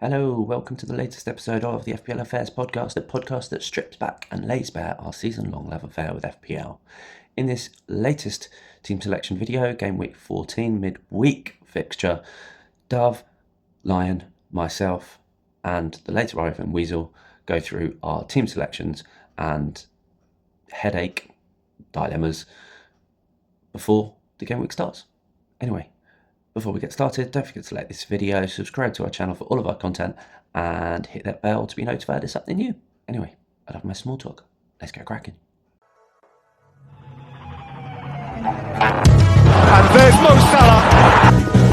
Hello, welcome to the latest episode of the FPL Affairs podcast, the podcast that strips back and lays bare our season-long love affair with FPL. In this latest team selection video, game week 14 midweek fixture, Dove, Lion, myself, and the later arriving Weasel go through our team selections and headache dilemmas before the game week starts. Anyway, before we get started, don't forget to like this video, subscribe to our channel for all of our content, and hit that bell to be notified of something new. Anyway, I love my small talk. Let's get cracking. And there's Mo Salah.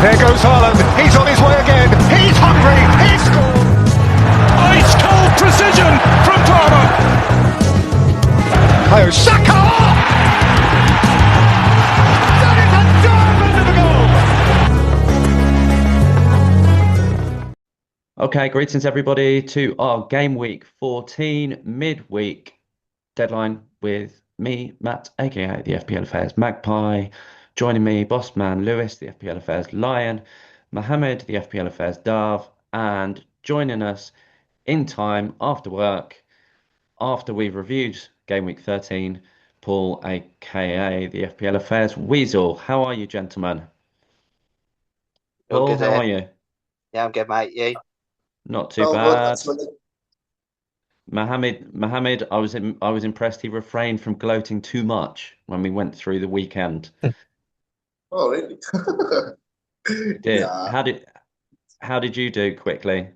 There goes Haaland. He's on his way again. He's hungry. He's scored. Ice cold precision from Palmer. Oh, Saka! That is a diamond of a goal. Okay, greetings everybody to our game week 14 midweek deadline with me, Matt, aka the FPL Affairs Magpie. Joining me, boss man Lewis, the FPL Affairs Lion, Mohammed, the FPL Affairs Dove, and joining us in time after work, after we've reviewed game week 13, Paul, aka the FPL Affairs Weasel. How are you, gentlemen? You're Paul, good, how are you? Yeah, I'm good, mate. You? Not too bad. Mohammed, I was impressed he refrained from gloating too much when we went through the weekend. Oh, really? He did. Yeah. How did you do quickly?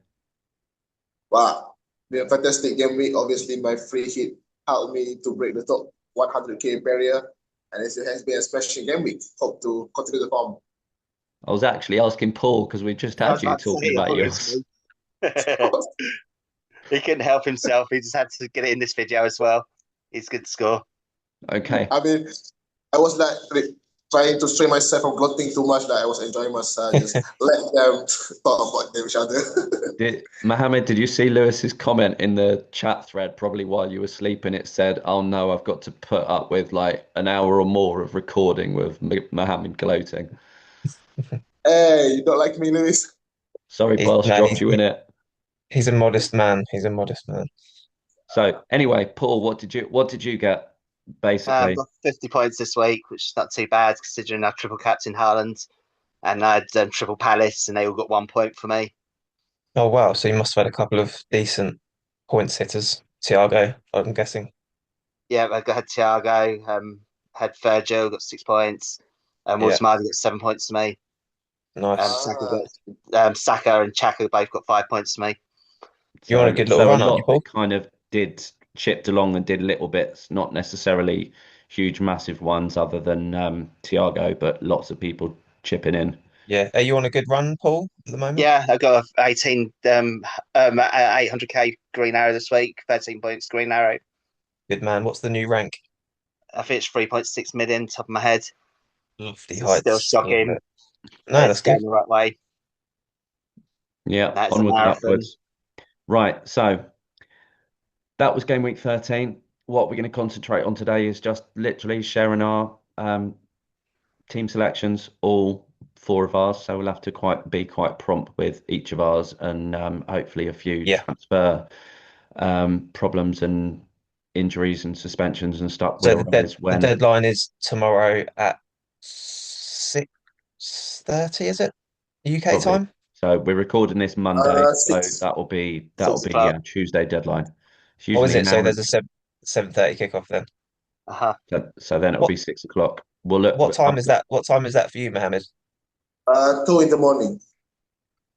Wow. The fantastic game week. Obviously, my free hit helped me to break the top 100k barrier. And it has been a smashing game week. Hope to continue the form. I was actually asking Paul because we just had you talking about yours. He couldn't help himself. He just had to get it in this video as well. He's good to score. Okay. I mean, I was like trying to strain myself from gloating too much that I was enjoying myself. Just let them talk about each other. Mohammed, did you see Lewis's comment in the chat thread probably while you were sleeping? It said, "Oh no, I've got to put up with like an hour or more of recording with Mohammed gloating." Hey, you don't like me, Lewis? Sorry, boss, dropped you in it. He's a modest man. He's a modest man. So anyway, Paul, what did you get basically? Got 50 points this week, which is not too bad considering I triple captain Haaland, and I had triple Palace, and they all got 1 point for me. Oh wow! So you must have had a couple of decent points hitters. Thiago, I'm guessing. Yeah, I had Thiago, had Virgil, got 6 points, and Yeah. Martinelli got 7 points to me. Nice. Saka and Chaka both got 5 points to me. You're on a good little run, aren't you, Paul? Kind of chipped along and did little bits, not necessarily huge, massive ones, other than Thiago, but lots of people chipping in. Yeah. Are you on a good run, Paul, at the moment? Yeah, I got 800k Green Arrow this week, 13 points Green Arrow. Good man. What's the new rank? I think it's 3.6 million, top of my head. Lofty It's heights. still shocking. No, that's It's going good. the right way. Yeah, That's a onwards and marathon. upwards. Right, so that was game week 13. What we're going to concentrate on today is just literally sharing our team selections, all four of ours. So we'll have to be quite prompt with each of ours, and hopefully a few transfer problems and injuries and suspensions and stuff So will arise the deadline is tomorrow at 6:30, is it? UK Probably. time? So we're recording this Monday, so 6. that'll be 6 o'clock. Tuesday deadline. It's Or is usually it? So there's a 7:30 kickoff then. Uh-huh. So then it'll be 6 o'clock. We'll look. What time is that? What time is that for you, Mohammed? 2 in the morning.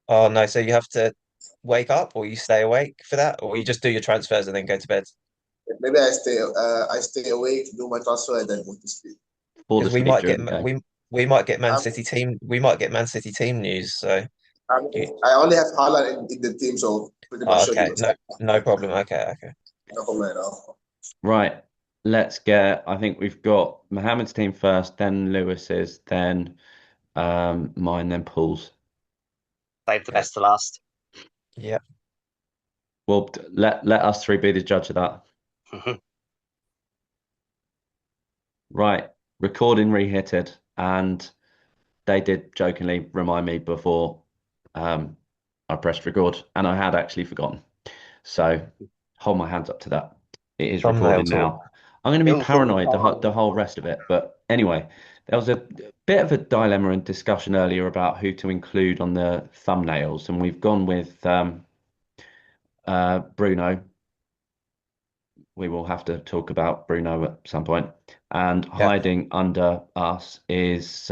Oh no, so you have to wake up or you stay awake for that, or you just do your transfers and then go to bed? Maybe I stay awake, do my transfer, and then go to sleep. Because we might get during the day. we might get Man Um, City team news. So I only have Haaland in the team, so pretty much sure. okay, no problem. Okay. No problem at all. Right. I think we've got Mohammed's team first, then Lewis's, then mine, then Paul's. Save the best to last. Yeah. Well, let us three be the judge of that. Right. Recording rehitted, and they did jokingly remind me before I I pressed record, and I had actually forgotten. So hold my hands up to that. It is Thumbnail recording talk. now. I'm going to be It'll fall paranoid the whole rest of it. But anyway, there was a bit of a dilemma and discussion earlier about who to include on the thumbnails, and we've gone with Bruno. We will have to talk about Bruno at some point. And Yeah. hiding under us is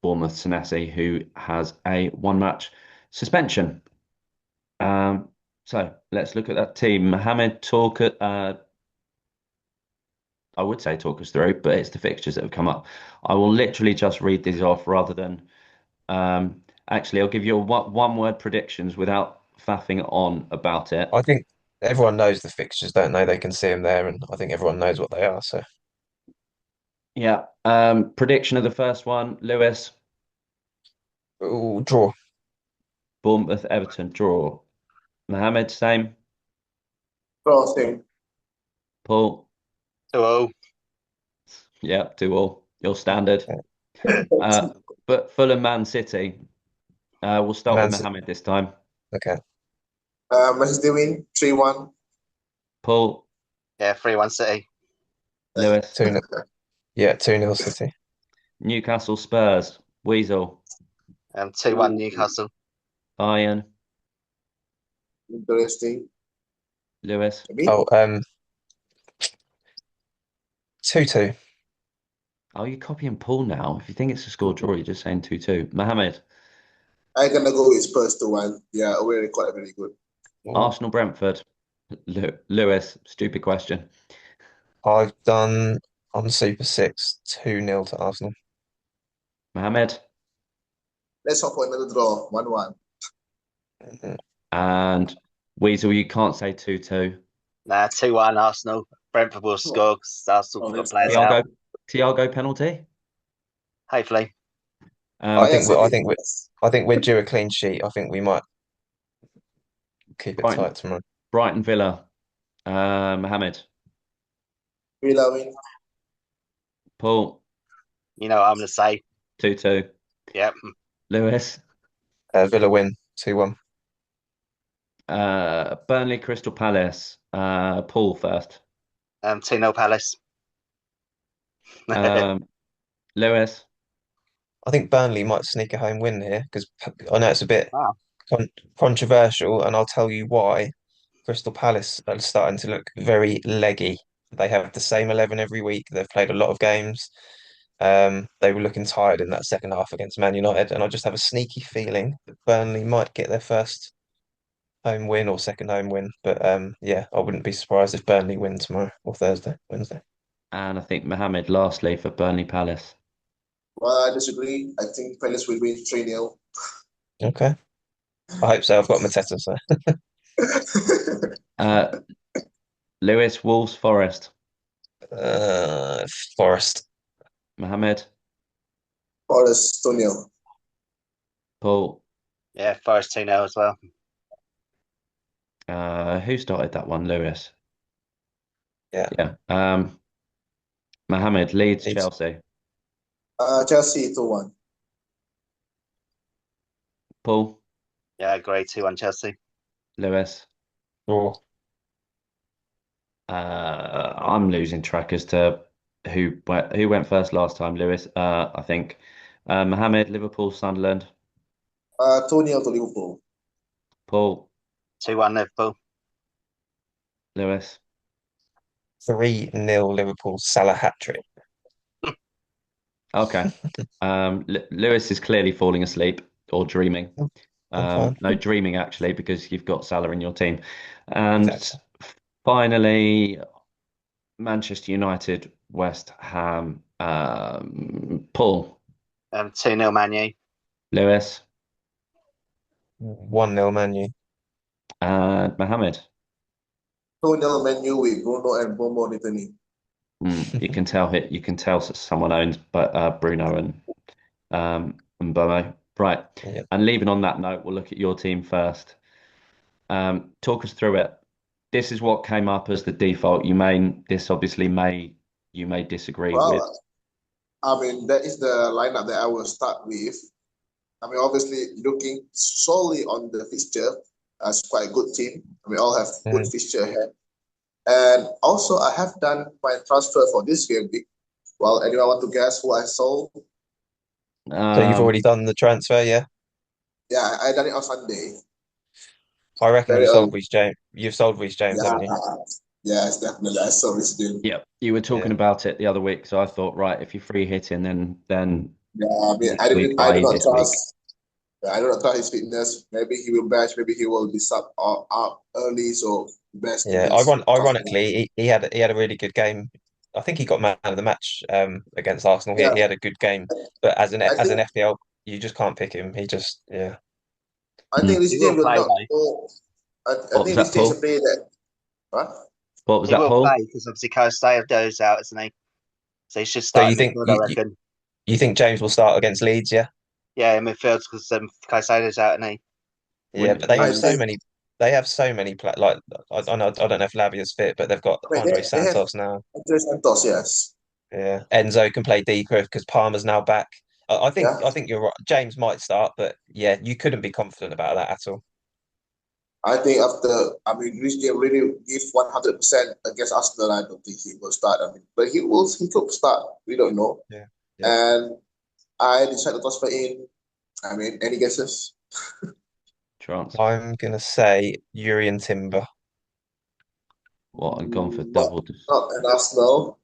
Bournemouth Senesi, who has a one-match suspension. So let's look at that team. Mohammed, I would say talk us through, but it's the fixtures that have come up. I will literally just read these off rather than actually, I'll give you a one word predictions without faffing on about it. I think everyone knows the fixtures, don't they? They can see them there, and I think everyone knows what they are. So, Yeah. Prediction of the first one, Lewis, ooh, draw. Bournemouth, Everton, draw. Mohammed, same. Draw thing. Paul, 2-0. yeah, 2-2. Your standard. Uh, but Fulham, Man City. We'll start with Man City. Mohammed this time. Okay. Manchester win 3-1. Paul, Yeah, 3-1 City. Lewis, 2-0. Yeah, 2-0 City. Newcastle, Spurs, Weasel, 2-1 Newcastle. Iron, Interesting. Lewis. Maybe. Oh, 2-2. Oh, you're copying Paul now. If you think it's a score draw, you're just saying 2-2. Mohammed, I'm gonna go with Spurs to 1. Yeah, away record very good. Arsenal, Brentford. Lewis, stupid question. I've done on Super 6 2-0 to Arsenal. Mohammed Let's hope for another draw, 1-1. Mhm. and Weasel, you can't say 2-2. Nah, 2-1 Arsenal. Brentford will score 'cause Arsenal got players out. Thiago penalty. Hopefully. Oh, I Um, think yes, we it I is. think we I think we're due a clean sheet. I think we might keep it Brighton, tight tomorrow. Brighton Villa. Mohammed, Villa win. Paul, You know what I'm going to say. 2-2. Yep. Lewis, Villa win 2-1. Burnley, Crystal Palace. Paul first. 2-0 Palace. Um, Lewis, I think Burnley might sneak a home win here because I know it's a bit Wow. controversial, and I'll tell you why. Crystal Palace are starting to look very leggy. They have the same 11 every week. They've played a lot of games. They were looking tired in that second half against Man United, and I just have a sneaky feeling that Burnley might get their first home win or second home win. But yeah, I wouldn't be surprised if Burnley win tomorrow or Wednesday. and I think Mohammed lastly for Burnley Palace. Well, I disagree. I think Palace will win 3-0. Okay, I hope so. I've got Mateta, so Uh, Lewis, Wolves, Forest. uh, Forest. Mohammed, Forest 2-0. Paul. Yeah, Forest 2-0 as well. Who started that one? Lewis. Yeah, Yeah. Mohammed, Leeds, Leeds. Chelsea. Chelsea 2-1. Paul, Yeah, I agree. 2-1 Chelsea. Lewis. Draw. I'm losing track as to who went first last time. Lewis, I think. Mohammed, Liverpool, Sunderland. 2-0 to Liverpool. Paul, 2-1 Liverpool. Lewis. 3-0 Liverpool. Salah hat trick. Okay. Lewis is clearly falling asleep or dreaming. I'm fine. No, dreaming actually, because you've got Salah in your team. And Exactly. finally, Manchester United, West Ham. Paul, 2-0 Man U. Lewis, 1-0 Man U. and Mohammed. 2-0 Man U with Bruno and Bomo returning. You can tell someone owns, but Bruno and Bomo. Right. Yeah. And leaving on that note, we'll look at your team first. Talk us through it. This is what came up as the default. This obviously you may disagree with. Well, I mean, that is the lineup that I will start with. I mean, obviously, looking solely on the fixture, as quite a good team. We all have good Mm. fixture ahead. And also, I have done my transfer for this game week. Well, anyone want to guess who I sold? So you've Um, already done the transfer, yeah? Yeah, I done it on Sunday, I reckon very you early. sold Reece James. You've sold Reece James, Yeah, haven't you? yes, definitely. I saw this game. yeah, you were talking Yeah. about it the other week, so I thought, right, if you're free hitting, then Yeah, I mean, next week, I do i.e. not this week. trust. I do not trust his fitness. Maybe he will bench. Maybe he will be sub or up early. So best Yeah. against Arsenal. Ironically, he had a really good game. I think he got man of the match against Arsenal. Yeah, He had a good game, but I as an think FPL, you just can't pick him. He just yeah. I think Mm. He this will game will play not though. go. I What was think this that, game is a Paul? play that. Huh? What was He that, will Paul? play because obviously Costello's out, isn't he? So he should So start in midfield, I reckon. you think James will start against Leeds? Yeah. Yeah, in midfield because Costello's out, and he. Yeah, Wouldn't but they you? I have so think. many. They have so many like I don't know if Lavia's fit, but they've got I mean, Andre they have Santos now. Andre Santos. Yes. Yeah, Enzo can play deeper because Palmer's now back. Yeah. I think you're right. James might start, but yeah, you couldn't be confident about that at all. I think after I mean this game really give 100% against Arsenal, I don't think he will start. I mean, but he could start. We don't know. Yeah, yeah. And I decided to transfer in. I mean, any guesses? Chance. I'm gonna say Yuri and Timber. What, and gone for Not double? not an Arsenal.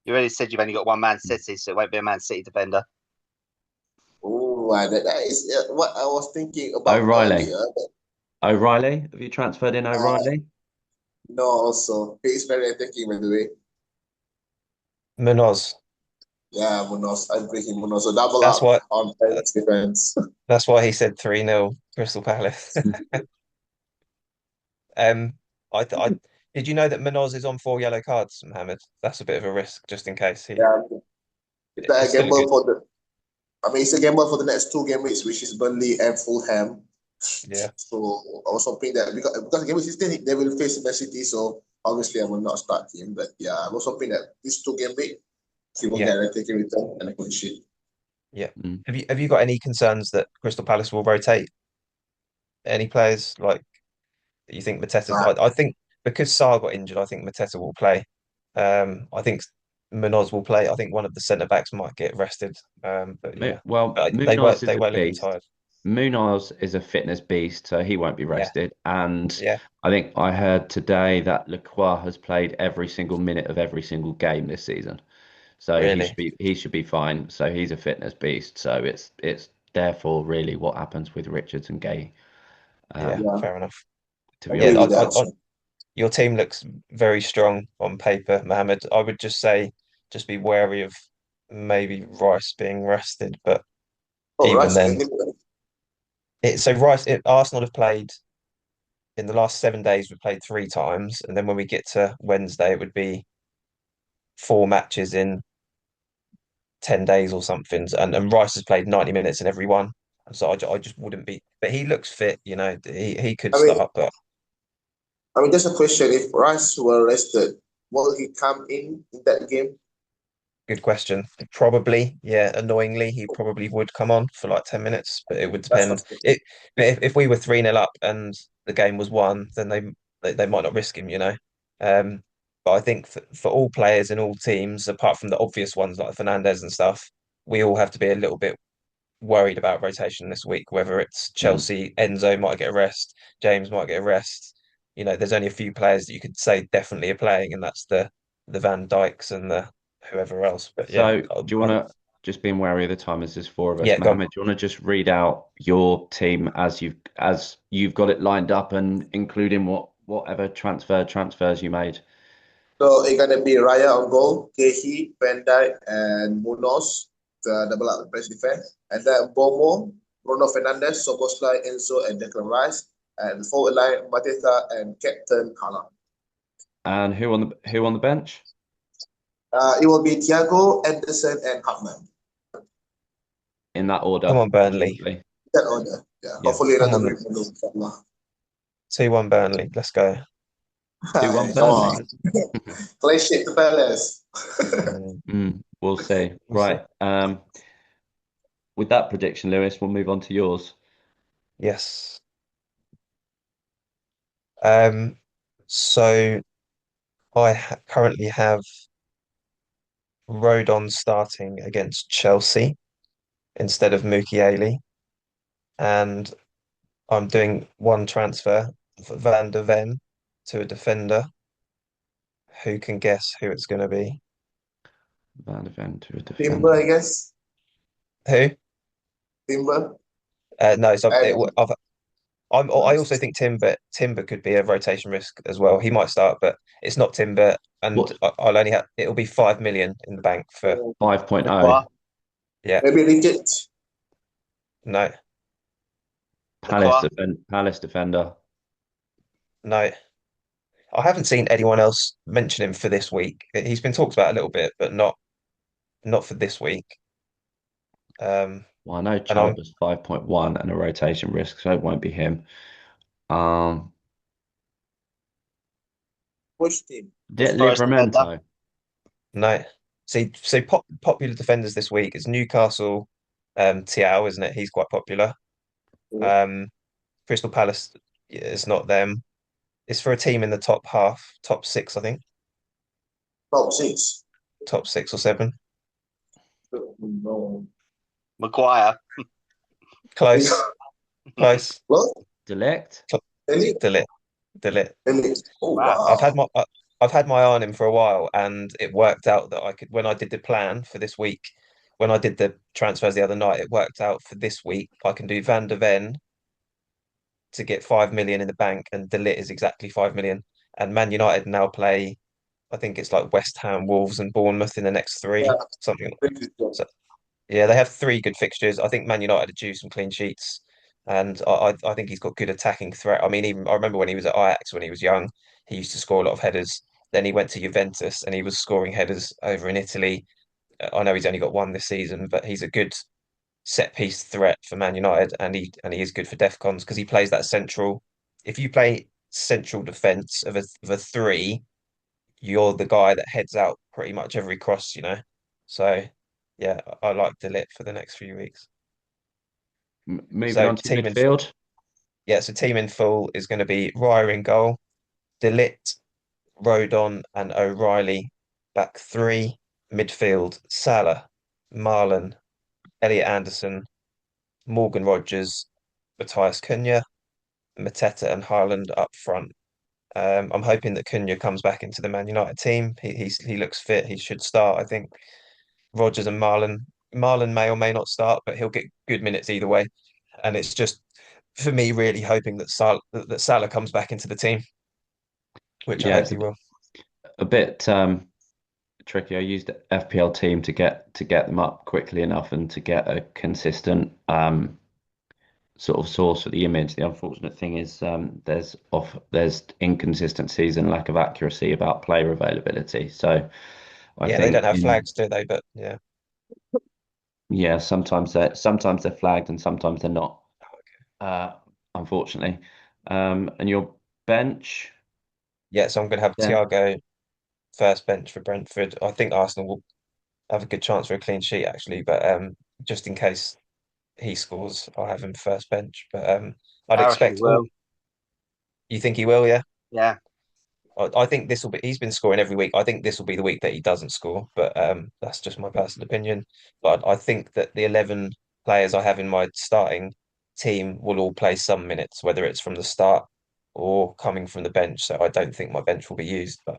You already said you've only got one Man City, so it won't be a Man City defender. Oh, that is what I was thinking about O'Reilly. earlier. But, O'Reilly? Have you transferred in O'Reilly? no, also he is very attacking by the way. Munoz. Yeah, Munoz. I bring him Munoz. So double That's up what. on defense. That's why he said 3-0 Crystal Palace. Um, I did you know that Munoz is on 4 yellow cards, Mohammed? That's a bit of a risk, just in case. Yeah, it's like It's a still a gamble good. for the. I mean, it's a gamble for the next two game weeks, which is Burnley and Fulham. Yeah, So I was hoping that because game week 16 they will face Man City, so obviously I will not start him. But yeah, I was hoping that this two game week he will yeah, get a taking return and a clean sheet. yeah. Mm. Have you got any concerns that Crystal Palace will rotate any players like that you think Mateta's? Uh, I think because Sarr got injured, I think Mateta will play. I think Munoz will play. I think one of the centre backs might get rested. But yeah, Well, but Munoz is they a were looking beast. tired. Munoz is a fitness beast, so he won't be Yeah, rested. And yeah, I think I heard today that Lacroix has played every single minute of every single game this season. So really. he should be fine. So he's a fitness beast. So it's therefore really what happens with Richards and Gay, Yeah, yeah, fair enough. to I be Yeah, agree honest. with that. Also. your team looks very strong on paper, Mohammed. I would just say, just be wary of maybe Rice being rested. But Oh, even Rice then, can Arsenal have played in the last 7 days. We've played 3 times, and then when we get to Wednesday, it would be 4 matches in 10 days or something. And Rice has played 90 minutes in every one. And so I just wouldn't be. But he looks fit. He could I mean, start, but. just a question: if Rice were rested, will he come in that game? Good question. Probably, yeah. Annoyingly, he probably would come on for like 10 minutes, but it would That's depend. frustrating. If we were 3-0 up and the game was won, then they might not risk him, you know. Um, but I think for all players in all teams, apart from the obvious ones like Fernandez and stuff, we all have to be a little bit worried about rotation this week. Whether it's Mm. Chelsea, Enzo might get a rest, James might get a rest. There's only a few players that you could say definitely are playing, and that's the Van Dijks and the whoever else. But yeah, So do you want to, just being wary of the time as there's four of us, yeah, go on. Mohammed, do you want to just read out your team as you've got it lined up and including whatever transfers you made? So it's gonna be Raya on goal, Kehi, Van Dijk, and Munoz, the double up press defense, and then Bomo, Bruno Fernandes, Soboslai, Enzo, and Declan Rice, and forward line Mateta and Captain Haaland. And who on the bench It will be Thiago, Anderson, and Hartman. in that Come order, on, Burnley. presumably? That order. Yeah. Yeah. Hopefully Come another on, great window, inshallah. 2-1 Burnley. Let's go. 2-1 Come on. Burnley. Clean sheet to Palace. We'll see. We'll see. Right. With that prediction, Lewis, we'll move on to yours. Yes. Um, so currently have Rodon starting against Chelsea instead of Mukiele, and I'm doing one transfer for Van der Ven to a defender. Who can guess who it's going to be? Van de Ven to a Timber, defender. I guess. Who? Timber. No, so And I also think Timber could be a rotation risk as well. He might start, but it's not Timber, and What? I'll only have it'll be 5 million in the bank for 5.0. Maguire. yeah. maybe Ricket. No, Maguire. Palace defender. no. I haven't seen anyone else mention him for this week. He's been talked about a little bit, but not for this week. Um, Well, I know and I'm Chalobah's 5.1 and a rotation risk, so it won't be him. Um, Which team? Forest defender. Livramento. no. See, so popular defenders this week is Newcastle, Thiaw, isn't it? He's quite popular. Um, Crystal Palace, yeah, it's not them. It's for a team in the top half, top six, I think, Top six. top 6 or 7. No. Maguire. Close, close. What? Delect. Elite. Delete, delete. Elite. Oh, Wow. wow. I've had my eye on him for a while, and it worked out that I could when I did the plan for this week. When I did the transfers the other night, it worked out for this week. I can do Van der Ven to get 5 million in the bank, and Delit is exactly 5 million. And Man United now play, I think it's like West Ham, Wolves, and Bournemouth in the next Yeah, three, something. pretty good. So yeah, they have three good fixtures. I think Man United are due some clean sheets, and I think he's got good attacking threat. I mean, even I remember when he was at Ajax when he was young, he used to score a lot of headers. Then he went to Juventus and he was scoring headers over in Italy. I know he's only got one this season, but he's a good set piece threat for Man United, and he is good for defcons because he plays that central. If you play central defense of a three, you're the guy that heads out pretty much every cross, you know. So yeah, I like Delit for the next few weeks. Moving So on to midfield. so team in full is going to be Raya in goal, Delit, Rodon, and O'Reilly back three. Midfield, Salah, Marlon, Elliot Anderson, Morgan Rogers, Matthias Cunha, Mateta, and Haaland up front. I'm hoping that Cunha comes back into the Man United team. He looks fit. He should start, I think. Rogers and Marlon. Marlon may or may not start, but he'll get good minutes either way. And it's just for me really hoping that Salah comes back into the team, which I Yeah, hope it's he will. a bit tricky. I used the FPL team to get them up quickly enough and to get a consistent sort of source for the image. The unfortunate thing is there's inconsistencies and lack of accuracy about player availability. So I Yeah, they don't think have flags, do they? But yeah. yeah, sometimes they're flagged and sometimes they're not. Uh, Unfortunately. And your bench, Yeah, so I'm going to have yeah. Thiago first bench for Brentford. I think Arsenal will have a good chance for a clean sheet actually, but just in case he scores, I'll have him first bench. But I'd I reckon he expect all. will. You think he will? Yeah. Yeah. I think this will be. He's been scoring every week. I think this will be the week that he doesn't score, but that's just my personal opinion. But I think that the 11 players I have in my starting team will all play some minutes, whether it's from the start or coming from the bench. So I don't think my bench will be used, but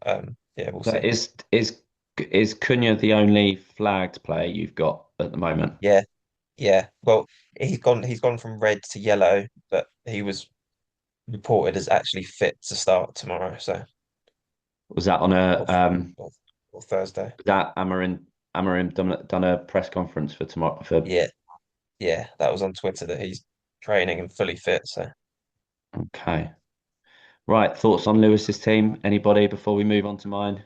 yeah, we'll So see. is Cunha the only flagged player you've got at the moment? Yeah, yeah. Well, He's gone from red to yellow, but he was reported as actually fit to start tomorrow. So Was that on a or, or, or Thursday. that Amarim done a press conference for tomorrow for Yeah, yeah. That was on Twitter that he's training and fully fit. So. okay. Right, thoughts on Lewis's team? Anybody before we move on to mine?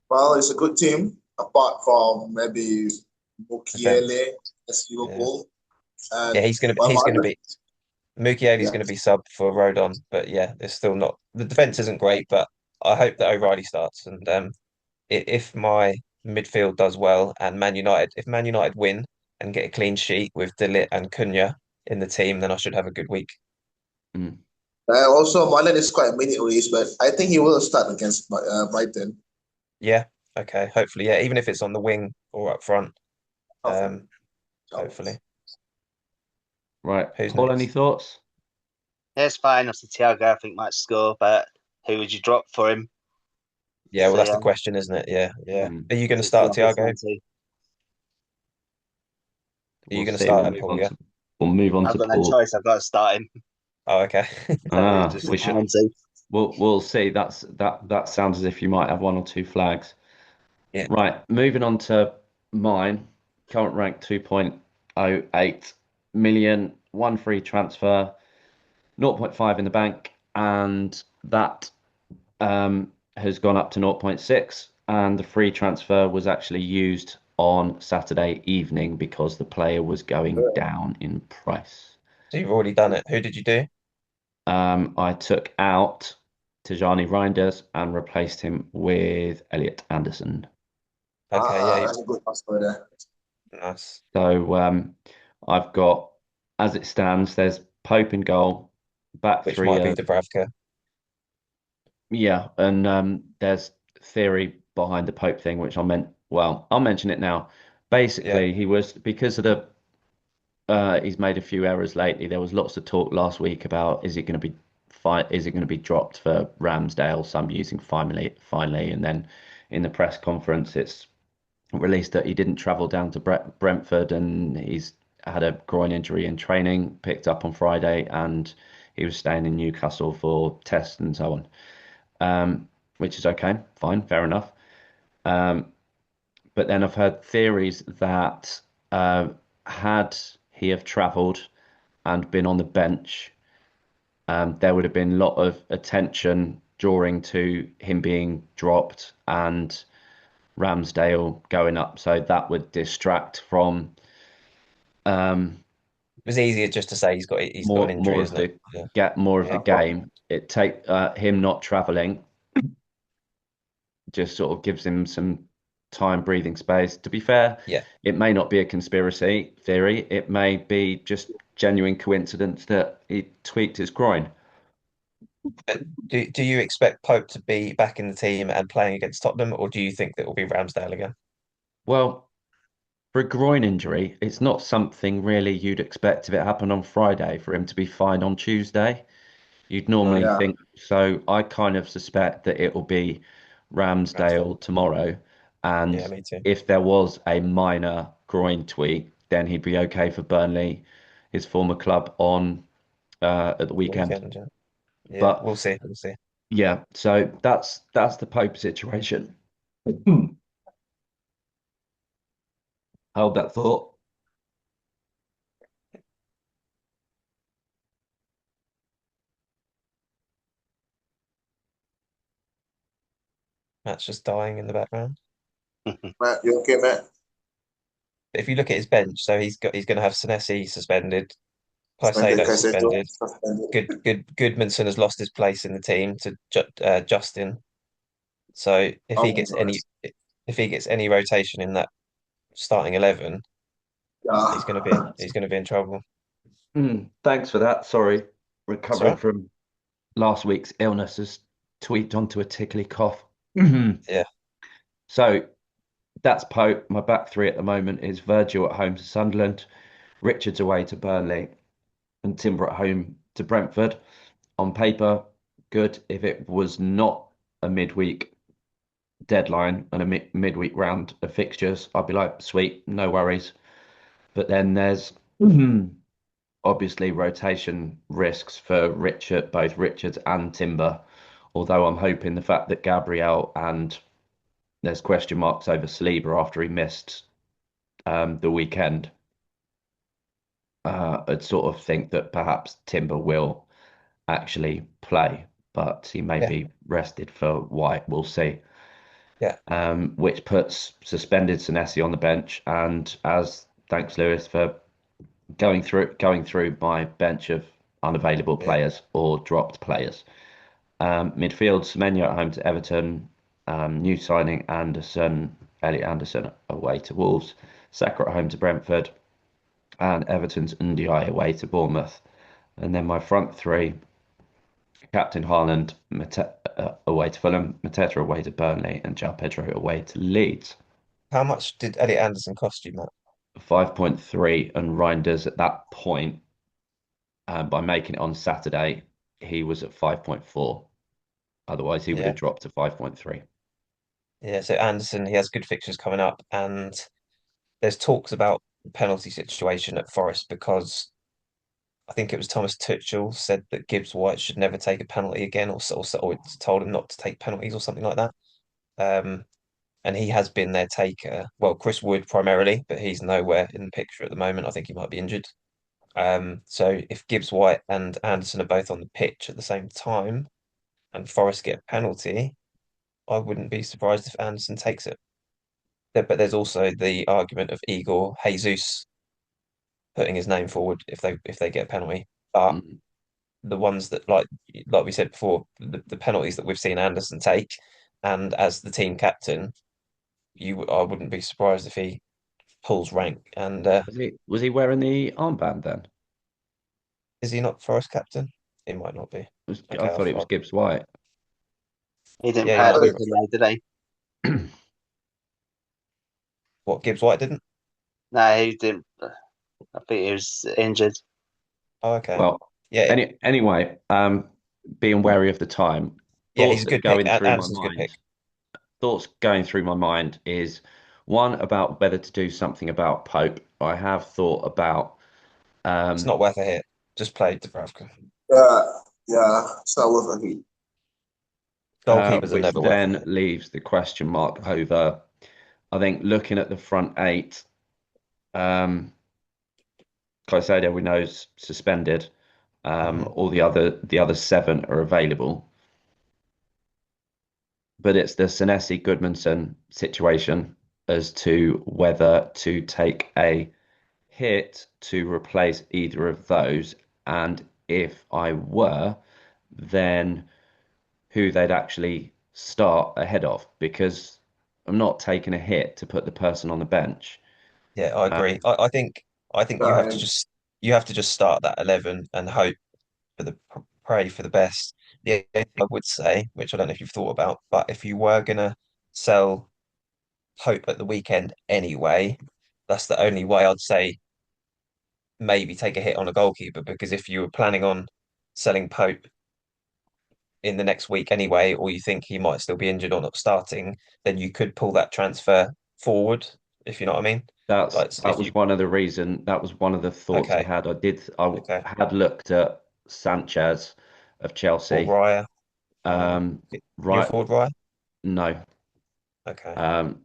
Well, it's a good team, apart from maybe Defense. Mukiele as Yeah. Liverpool. Yeah, And he's gonna well, he's my gonna be Mukiele's Yeah. going to be sub for Rodon, but yeah, it's still not the defense isn't great, but I hope that O'Reilly starts. And if my midfield does well and if Man United win and get a clean sheet with De Ligt and Cunha in the team, then I should have a good week. Mm. Also, Marlon is quite minute race, but I think he will start against Brighton. Yeah, okay, hopefully, yeah, even if it's on the wing or up front, Hopefully. um, hopefully. Right, Who's Paul, any next? thoughts? Yeah, it's fine. Obviously, Thiago, I think, might score, but who would you drop for him? Yeah, well, So, that's yeah, the question, isn't it? Yeah, yeah. Mm. Are you going to so start Thiago's Thiago? down to. Are you We'll going to see. We'll start him, move Paul? on Yeah. to we'll move on I've to got no Paul. choice. I've got to start him. Oh, okay. So Ah, just we should. down to. We'll see. That sounds as if you might have one or two flags. Yeah. Right, moving on to mine. Current rank 2.08 million, one free transfer, zero point 0.5 in the bank, and that has gone up to zero point 0.6. And the free transfer was actually used on Saturday evening because the player was going down in price. So you've already done it. Who did you do? I took out Tijani Reinders and replaced him with Elliot Anderson. Okay, yeah, That's a good transfer there. nice. So I've got, as it stands, there's Pope in goal, back Which three might be of, Dubravka. yeah, and there's theory behind the Pope thing, which I'll mention it now. Yeah, Basically, he was, because of the, he's made a few errors lately. There was lots of talk last week about is it going to be is it going to be dropped for Ramsdale? Some using finally, and then in the press conference, it's released that he didn't travel down to Brentford and he's had a groin injury in training, picked up on Friday, and he was staying in Newcastle for tests and so on. Which is okay, fine, fair enough. But then I've heard theories that had he have travelled and been on the bench, there would have been a lot of attention drawing to him being dropped and Ramsdale going up, so that would distract from it was easier just to say he's got an injury, more of isn't it? the Yeah, get more of the yeah, game. It take him not travelling just sort of gives him some time, breathing space. To be fair, yeah. it may not be a conspiracy theory. It may be just genuine coincidence that he tweaked his groin. But do you expect Pope to be back in the team and playing against Tottenham, or do you think that will be Ramsdale again? Well, for a groin injury, it's not something really you'd expect if it happened on Friday for him to be fine on Tuesday. You'd normally No, Yeah. think so. I kind of suspect that it will be Ramsdale. Ramsdale tomorrow. Yeah, And me too. if there was a minor groin tweak, then he'd be okay for Burnley, his former club, on at the weekend. Weekend, yeah. Yeah, But we'll see. We'll see. yeah, so that's the Pope situation. Hold that thought. Matt's just dying in the background. Matt, you okay, Matt? But if you look at his bench, so he's going to have Senesi suspended, Suspended Caicedo Caicedo. suspended. Suspended. Goodmanson has lost his place in the team to Justin. So Oh my God. if he gets any rotation in that starting 11, Yeah. he's going to be in trouble. Thanks for that. Sorry, That's recovering right. from last week's illness has tweaked onto a tickly cough. Yeah, So that's Pope. My back three at the moment is Virgil at home to Sunderland, Richards away to Burnley, and Timber at home to Brentford. On paper, good. If it was not a midweek deadline and a midweek round of fixtures, I'd be like, sweet, no worries. But then there's obviously rotation risks for both Richards and Timber. Although I'm hoping the fact that Gabriel and there's question marks over Saliba after he missed the weekend. I'd sort of think that perhaps Timber will actually play, but he may yeah, be rested for White. We'll see. yeah. Which puts suspended Senesi on the bench, and as thanks Lewis for going through my bench of unavailable Yeah. players or dropped players. Midfield, Semenyo at home to Everton, new signing Elliot Anderson away to Wolves, Saka at home to Brentford, and Everton's Ndiaye away to Bournemouth. And then my front three, Captain Haaland away to Fulham, Mateta away to Burnley, and João Pedro away to Leeds. How much did Elliot Anderson cost you, Matt? 5.3, and Reinders at that point, by making it on Saturday, he was at 5.4. Otherwise, he would have Yeah. dropped to 5.3. Yeah. So Anderson, he has good fixtures coming up, and there's talks about the penalty situation at Forest because I think it was Thomas Tuchel said that Gibbs White should never take a penalty again, or told him not to take penalties or something like that. Um, and he has been their taker. Well, Chris Wood primarily, but he's nowhere in the picture at the moment. I think he might be injured. So if Gibbs White and Anderson are both on the pitch at the same time and Forest get a penalty, I wouldn't be surprised if Anderson takes it. But there's also the argument of Igor Jesus putting his name forward if they get a penalty. But Mm. the ones that like we said before, the penalties that we've seen Anderson take, and as the team captain, I wouldn't be surprised if he pulls rank. And Was he wearing the armband then? is he not Forest captain? He might not be. I Okay, thought it was Gibbs White. He didn't yeah, he play at might be. Weasel, did he? What Gibbs White didn't? No, he didn't. I think he was injured. Oh, okay. Well, Yeah, anyway, being wary of the time, yeah, he's thoughts a that are good pick. going through my Anderson's a good mind. pick. Thoughts going through my mind is one about whether to do something about Pope. I have thought about, It's um, not worth a hit. Just play Dubravka. Yeah, yeah, it's not worth a hit. Goalkeepers are which never worth a then hit. leaves the question mark over. I think looking at the front eight, um, Caicedo we know is suspended. Hmm. All the other seven are available, but it's the Senesi Goodmanson situation as to whether to take a hit to replace either of those, and if I were, then who they'd actually start ahead of, because I'm not taking a hit to put the person on the bench. Yeah, I Um, agree. I think And you have to just start that 11 and hope for the pray for the best. The only thing I would say, which I don't know if you've thought about, but if you were gonna sell Pope at the weekend anyway, that's the only way I'd say maybe take a hit on a goalkeeper, because if you were planning on selling Pope in the next week anyway, or you think he might still be injured or not starting, then you could pull that transfer forward, if you know what I mean. that's Like that was one of the reason. That was one of the thoughts I okay, had. I okay, had looked at Sanchez of or Chelsea. Raya, Um, can you right, afford Raya? no. Okay, Um,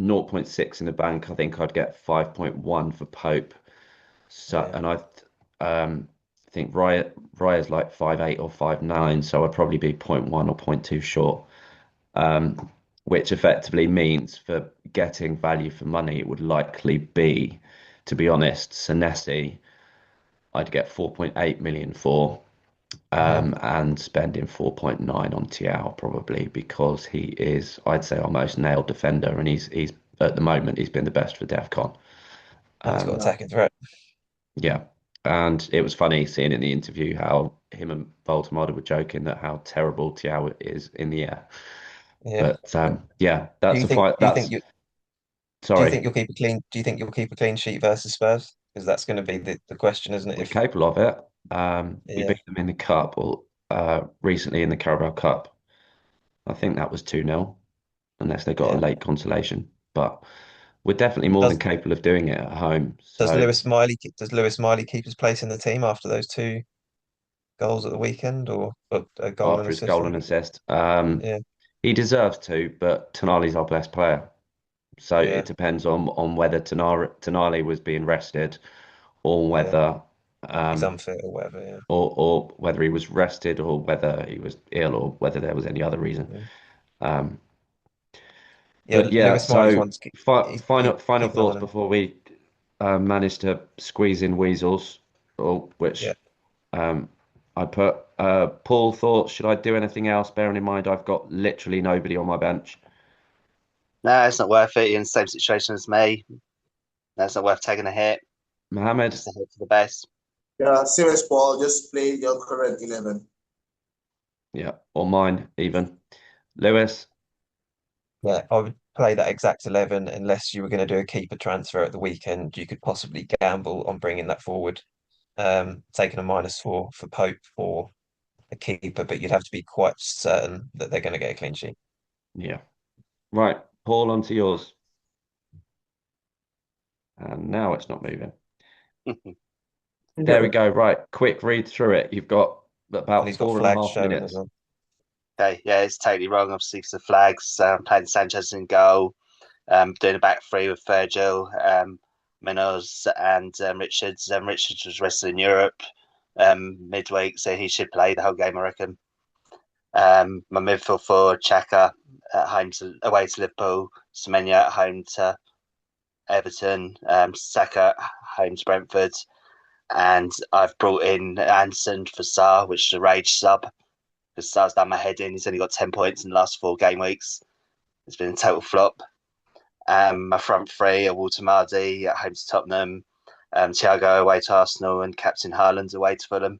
zero point 0.6 in the bank. I think I'd get 5.1 for Pope. So, yeah, and think Raya's like 5'8" or 5'9", so I'd probably be zero point 0.1 or zero point 0.2 short. Which effectively means for getting value for money, it would likely be, to be honest, Senesi, I'd get 4.8 million for, hmm, and spending 4.9 on Tiao probably, because he is, I'd say, our most nailed defender, and he's at the moment he's been the best for DEFCON. and he's got Um, attacking threat. yeah, and it was funny seeing in the interview how him and Baltimore were joking that how terrible Tiao is in the air. Yeah. But yeah, that's a fight. That's Do you sorry. think you'll keep a clean? Do you think you'll keep a clean sheet versus Spurs? Because that's going to be the question, isn't it? We're If capable of it. We yeah, beat them in the cup, or recently in the Carabao Cup. I think that was 2-0, unless they got a yeah. late consolation. But we're definitely more than Does capable of doing it at home. does So Lewis Miley keep his place in the team after those two goals at the weekend, or a goal and after his assist goal and rather? assist, Yeah, he deserves to, but Tonali's our best player. So it yeah, depends on whether Tonali was being rested, or yeah. whether He's um, unfit or whatever. Yeah, or whether he was rested, or whether he was ill, or whether there was any other reason. yeah. Um, Yeah, but yeah, Lewis Miley's so one's he final keep an eye thoughts on him. before we manage to squeeze in Weasels, or Yeah. which I put Paul thoughts, should I do anything else? Bearing in mind I've got literally nobody on my bench. No, it's not worth it. You're in the same situation as me. No, it's not worth taking a hit. Mohammed, Just a hit for the best. Yeah, same as Paul. Just play your current 11. yeah, or mine even. Lewis, Yeah, I would play that exact 11 unless you were going to do a keeper transfer at the weekend. You could possibly gamble on bringing that forward, taking a -4 for Pope or a keeper, but you'd have to be quite certain that they're going to get a clean sheet. yeah. Right, Paul, onto yours. And now it's not moving. There we go. Right, quick read through it. You've got And about he's got four and a flags half showing as minutes. well. Okay, yeah, it's totally wrong. Obviously, because the flags playing Sanchez in goal, doing a back three with Virgil, Munoz, and Richards. Richards was rested in Europe midweek, so he should play the whole game, I reckon. My midfield forward, Chaka, at away to Liverpool, Semenya at home to Everton, Saka at home to Brentford, and I've brought in Anson for Sarr, which is a rage sub because Sarr's done my head in. He's only got 10 points in the last 4 game weeks. It's been a total flop. My front three are Walter Mardi at home to Tottenham, Thiago away to Arsenal, and Captain Haaland away to Fulham.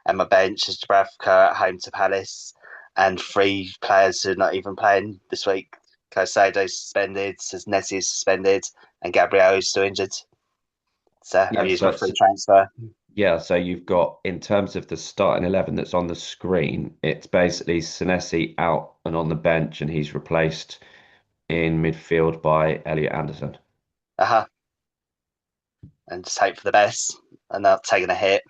And my bench is Dubravka at home to Palace, and three players who are not even playing this week. Caicedo suspended, Nessie is suspended, and Gabriel is still injured. So I've Yeah, used my free transfer. so you've got, in terms of the starting 11 that's on the screen, it's basically Senesi out and on the bench, and he's replaced in midfield by Elliot Anderson. Uh-huh. And just hope for the best. And not taking a hit.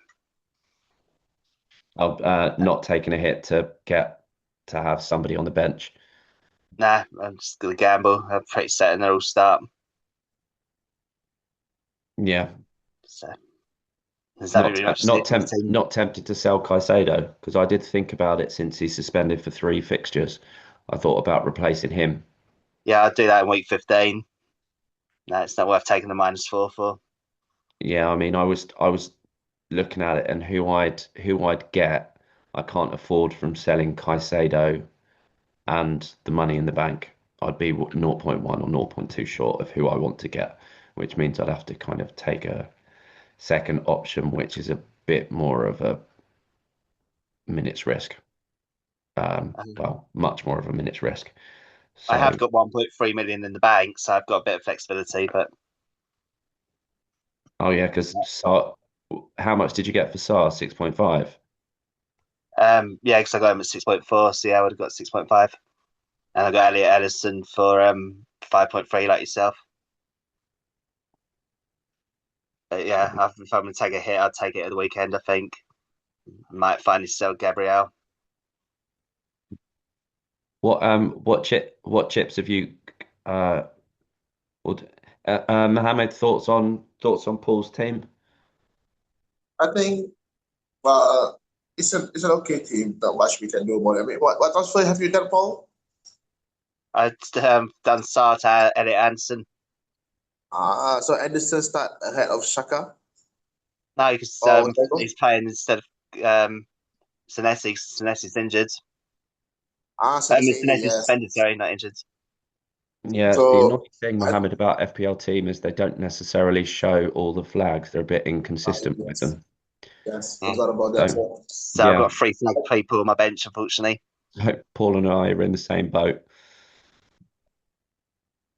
I've not taken a hit to get to have somebody on the bench. Nah, I'm just going to gamble. I'm pretty certain they'll all start. Yeah, So there's not really much to do for the team. not tempted to sell Caicedo because I did think about it since he's suspended for 3 fixtures. I thought about replacing him. Yeah, I'll do that in week 15. No, it's not worth taking the -4 for. Yeah, I mean, I was looking at it and who I'd get. I can't afford from selling Caicedo and the money in the bank. I'd be zero point 0.1 or zero point 0.2 short of who I want to get, which means I'd have to kind of take a second option, which is a bit more of a minutes risk. Well, much more of a minutes risk. I So, have got 1.3 million in the bank, so I've got a bit of flexibility. But oh yeah, because how much did you get for SAR? 6.5. yeah, because I got him at 6.4, so yeah, I would have got 6.5. And I got Elliot Ellison for 5.3, like yourself. But yeah, if I'm going to take a hit, I'd take it at the weekend, I think. Might finally sell Gabriel. What chips have you would Mohammed, thoughts on Paul's team? I think, well, it's an okay team. Not much we can do about it. I mean, what transfer have you done, Paul? I'd done Sarr to Elliot Anderson. So Anderson start ahead of Shaka. No, because Oh, Diego? he's playing instead of Senesi. Senesi's injured. So I say Senesi's yes. suspended, sorry, not injured. Yeah, the So annoying thing, I, Mohammed, about FPL team is they don't necessarily show all the flags. They're a bit inconsistent with yes, them. yes, Mm. forgot about that. So So So I've yeah, got three flag people on my bench, unfortunately. so Paul and I are in the same boat.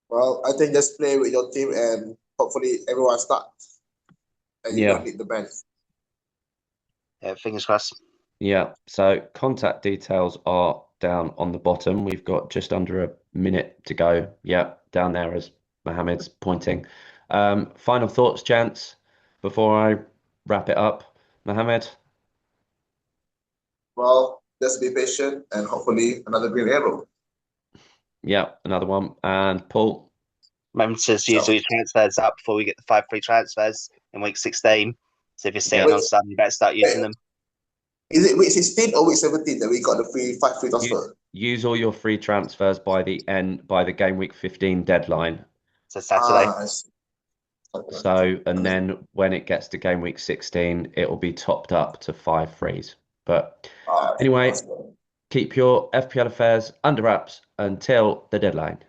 well, I think just play with your team and hopefully everyone start and you don't Yeah, need the bench. Yeah, fingers crossed. yeah. So contact details are down on the bottom. We've got just under a minute to go. Yeah, down there as Mohammed's pointing. Final thoughts, gents, before I wrap it up. Mohammed? Well, just be patient and hopefully another green arrow. Yeah, another one. And Paul? Remember to use So all your transfers up before we get the 5 free transfers in week 16. So if you're Yeah. sitting wait, on some, you better start wait, using them. is it week 16 or week 17 that we got the five free Use transfer? use all your free transfers by the game week 15 deadline. So Saturday. I see. So, and then when it gets to game week 16, it will be topped up to 5 frees. But All right, anyway, that's good. keep your FPL affairs under wraps until the deadline.